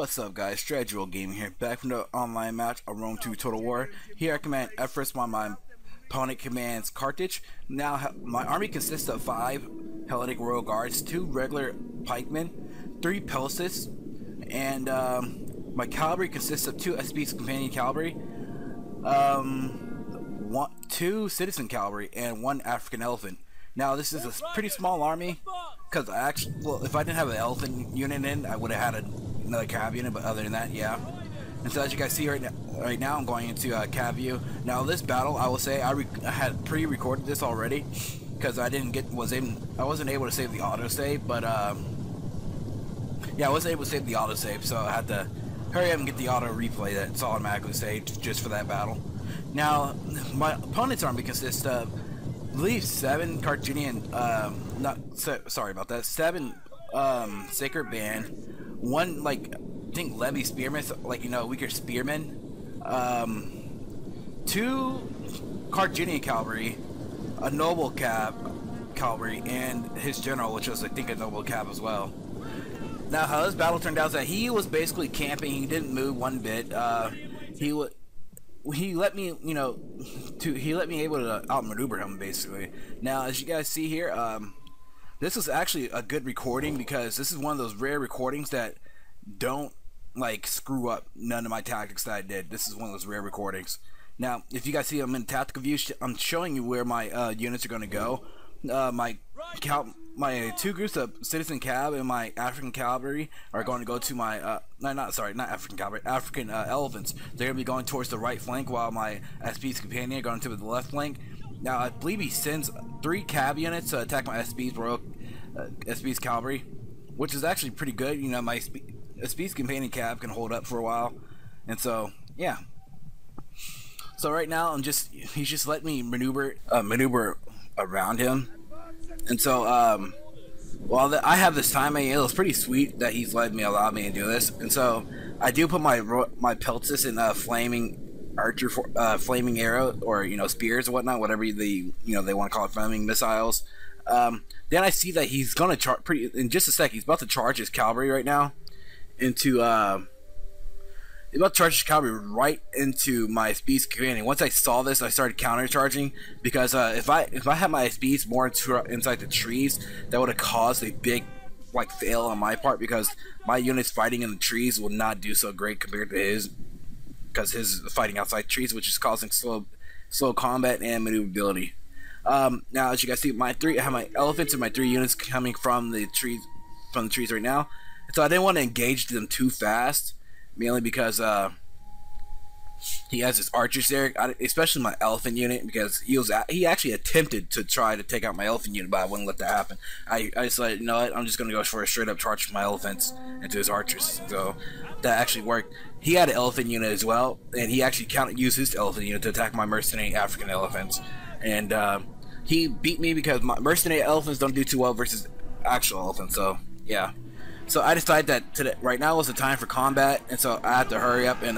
What's up, guys? Strategy Gaming here, back from the online match of Rome 2 Total War. Here I command Ephirus while my opponent commands Carthage. Now my army consists of 5 Hellenic Royal Guards, 2 regular pikemen, 3 Pelsis, and my cavalry consists of 2 SP's Companion Cavalry, 2 Citizen Cavalry, and 1 African Elephant. Now this is a pretty small army, because if I didn't have an elephant unit in, I would have had another cav unit, but other than that, yeah. And so as you guys see right now I'm going into cav view. Now this battle, I will say, I had pre-recorded this already, because I wasn't able to save the autosave, but yeah, I wasn't able to save the autosave, so I had to hurry up and get the auto replay that's automatically saved just for that battle. Now my opponent's army consists of, I believe, 7 Carthaginian, sorry about that, 7 Sacred Band, 1 I think Levy Spearmen, weaker spearmen, 2 Carthaginian Cavalry, a Noble Cavalry, and his general, which was I think a Noble Cav as well. Now how this battle turned out is that he was basically camping. He didn't move one bit. He let me, able to outmaneuver him basically. Now, as you guys see here, this is actually a good recording, because this is one of those rare recordings that don't screw up none of my tactics that I did. This is one of those rare recordings. Now, if you guys see, I'm in tactical view. I'm showing you where my units are going to go. My 2 groups of Citizen Cav and my African Cavalry are going to go to my not African Cavalry, African Elephants. They're going to be going towards the right flank, while my SP's Companion are going to the left flank. Now I believe he sends 3 Cav units to attack my SP's Cavalry, which is actually pretty good. My SP's Companion Cav can hold up for a while, and so yeah. So right now he's just letting me maneuver around him. And so, while I have this time, it was pretty sweet that he's allowed me to do this. And so, I do put my Peltis in flaming archer, flaming arrow, or spears or whatnot, whatever they want to call it, flaming missiles. Then I see that he's gonna in just a sec. He's about to charge his cavalry right now into He's about to charge his cavalry right into my SP's Companion. Once I saw this, I started counter-charging, because if I had my SP's more inside the trees, that would have caused a big fail on my part, because my units fighting in the trees will not do so great compared to his, because his is fighting outside trees, which is causing slow combat and maneuverability. Now, as you guys see, I have my elephants and my 3 units coming from the trees right now, so I didn't want to engage them too fast. Mainly because he has his archers there, especially my elephant unit, because he actually attempted to try to take out my elephant unit, but I wouldn't let that happen. I decided, you know what, I'm just going to go for a straight up charge from my elephants into his archers. So that actually worked. He had an elephant unit as well, and he actually used his elephant unit to attack my mercenary African elephants. And he beat me because my mercenary elephants don't do too well versus actual elephants, so yeah. So I decided that right now was the time for combat, and so I had to hurry up and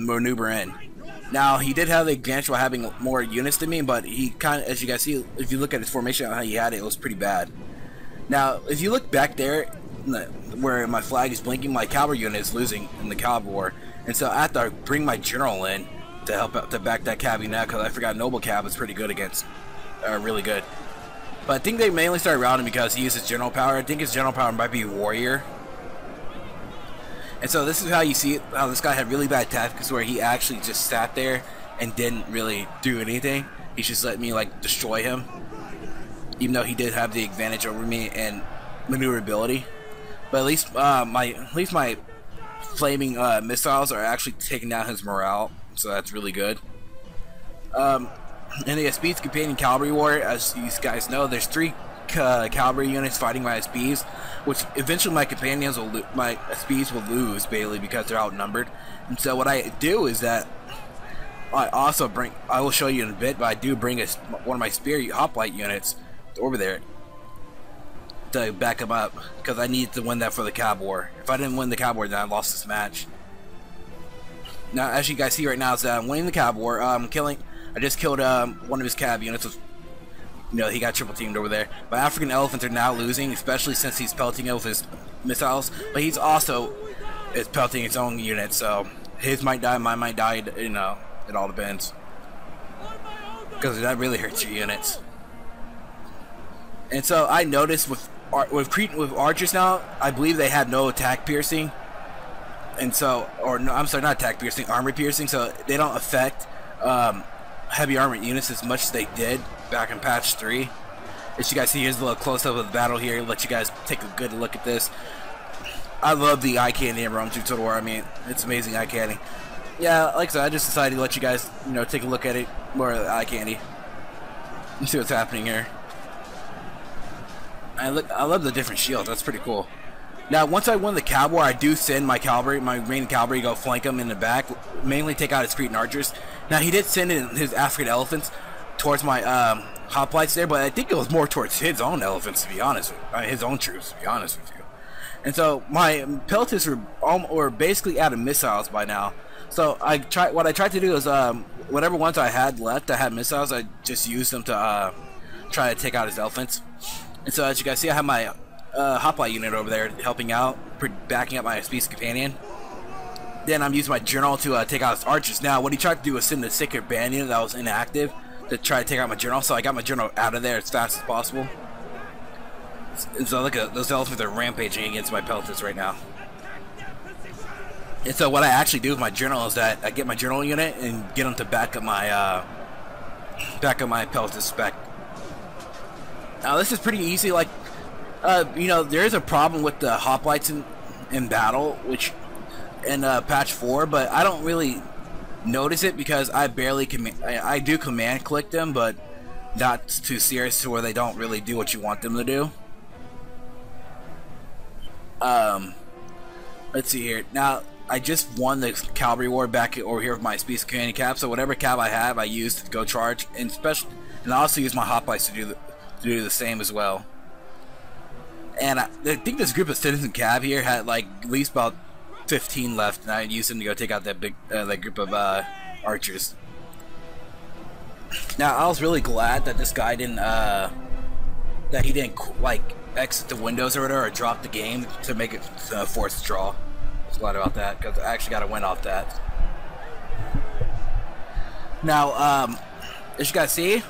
maneuver in. Now he did have the advantage by having more units than me, but he kind of, as you guys see, if you look at his formation how he had it, it was pretty bad. Now if you look back there, where my flag is blinking, my cavalry unit is losing in the cav war, and so I have to bring my general in to help out to back that cav unit, because I forgot Noble Cav is pretty good against, really good. But I think they mainly started routing because he uses general power. I think his general power might be warrior. And so this is how you see it, how this guy had really bad tactics, where he actually just sat there and didn't really do anything. He just let me destroy him, even though he did have the advantage over me and maneuverability. But at least my flaming missiles are actually taking down his morale, so that's really good. In the SP's Companion Cavalry War, as you guys know, there's 3 cavalry units fighting my SP's, which eventually my companions my SP's will lose, basically, because they're outnumbered. And so what I do is that I will show you in a bit, but I do bring one of my spear hoplite units over there to back him up, because I need to win that for the cav war. If I didn't win the cav war, then I lost this match. Now, as you guys see right now, is that I'm winning the cav war. I just killed one of his cav units. you know, he got triple teamed over there. But African elephants are now losing, especially since he's pelting it with his missiles. But he's also is pelting his own units, so his might die, mine might die. You know, it all depends, because that really hurts your units. And so I noticed with archers now, I believe they had no attack piercing, and so, or no, I'm sorry, not attack piercing, armor piercing. So they don't affect heavy armored units as much as they did back in patch 3. As you guys see, here's a little close up of the battle here. Let you guys take a good look at this. I love the eye candy in Rome 2 Total War. I mean, it's amazing eye candy. Yeah, like I said, I just decided to let you guys, you know, take a look at it, more of the eye candy, and see what's happening here. I love the different shields. That's pretty cool. Now, once I win the cavalry, I do send my cavalry, my main cavalry, go flank him in the back, mainly take out his Cretan archers. Now, he did send in his African elephants towards my hoplites there, but I think it was more towards his own elephants, to be honest, his own troops, to be honest with you. And so my pelters were basically out of missiles by now. So what I tried to do is whatever ones I had left that had missiles, I just used them to try to take out his elephants. And so as you guys see, I have my hoplite unit over there helping out, backing up my Species Companion. Then I'm using my general to take out his archers. Now what he tried to do was send the secret band unit that was inactive to try to take out my general. So I got my general out of there as fast as possible. And so look at those elephants are rampaging against my pelters right now. And so what I actually do with my general is that I get my general unit and get them to back up my pelters spec. Now this is pretty easy. Like you know, there is a problem with the hoplites in battle, which in patch 4, but I don't really notice it because I barely I do command click them, but not too serious to where they don't really do what you want them to do. Let's see here. Now, I just won the cavalry war back over here with my Species Companion cap, so whatever cap I have, I use to go charge, and I also use my hoplites to do the same as well. And I think this group of citizen cab here had like at least about 15 left, and I used them to go take out that big that group of archers. Now, I was really glad that this guy didn't that he didn't like exit the windows or whatever, or drop the game to make it a forced draw. I was glad about that because I actually got a win off that. Now, as you guys see,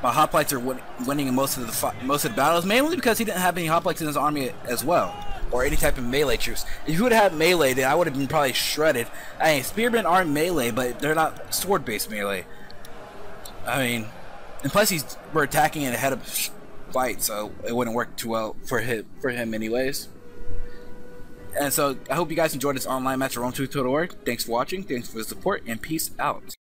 my hoplites are winning in most of the battles, mainly because he didn't have any hoplites in his army as well, or any type of melee troops. If he would have had melee, then I would have been probably shredded. I mean, spearmen are melee, but they're not sword-based melee. I mean, and plus we're attacking in a head of fight, so it wouldn't work too well for him anyways. And so I hope you guys enjoyed this online match of Rome 2 Total War. Thanks for watching, thanks for the support, and peace out.